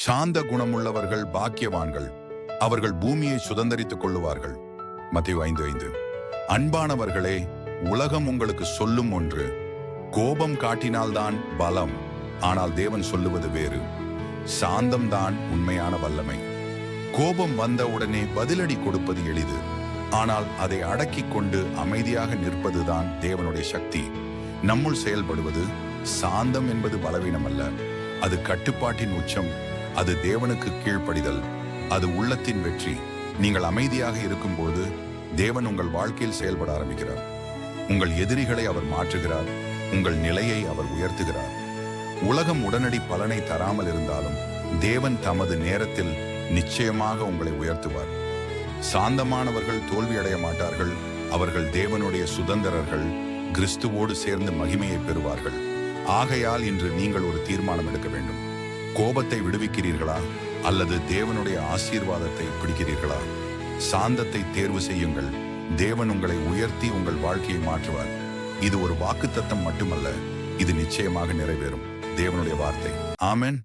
சாந்த குணமுள்ளவர்கள் பாக்கியவான்கள், அவர்கள் பூமியை சுதந்தரித்துக் கொள்ளுவார்கள். மத்தேயு 5:5. அன்பானவர்களே, உலகம் உங்களுக்கு சொல்லும் ஒன்று, கோபம் காட்டினால்தான் பலம், ஆனால் தேவன் சொல்லுவது வேறு. சாந்தம்தான் உண்மையான வல்லமை. கோபம் வந்த உடனே பதிலடி கொடுப்பது எளிது, ஆனால் அதை அடக்கிக் கொண்டு அமைதியாக நிற்பதுதான் தேவனுடைய சக்தி. நம்முள் செயல்படுவது சாந்தம் என்பது பலவீனம் அல்ல, அது கட்டுப்பாட்டின் உச்சம். அது தேவனுக்கு கீழ்ப்படிதல், அது உள்ளத்தின் வெற்றி. நீங்கள் அமைதியாக இருக்கும்போது தேவன் உங்கள் வாழ்க்கையில் செயல்பட ஆரம்பிக்கிறார். உங்கள் எதிரிகளை அவர் மாற்றுகிறார், உங்கள் நிலையை அவர் உயர்த்துகிறார். உலகம் உடனடி பலனை தராமல் இருந்தாலும் தேவன் தமது நேரத்தில் நிச்சயமாக உங்களை உயர்த்துவார். சாந்தமானவர்கள் தோல்வியடைய மாட்டார்கள், அவர்கள் தேவனுடைய சுதந்திரர்கள், கிறிஸ்துவோடு சேர்ந்து மகிமையை பெறுவார்கள். ஆகையால் இன்று நீங்கள் ஒரு தீர்மானம் எடுக்க வேண்டும். கோபத்தை விடுவிக்கிறீர்களா அல்லது தேவனுடைய ஆசீர்வாதத்தை பிடிக்கிறீர்களா? சாந்தத்தை தேர்வு செய்யுங்கள். தேவன் உங்களை உயர்த்தி உங்கள் வாழ்க்கையை மாற்றுவார். இது ஒரு வாக்குத்தத்தம் மட்டுமல்ல, இது நிச்சயமாக நிறைவேறும். தேவனுடைய வார்த்தை. ஆமென்.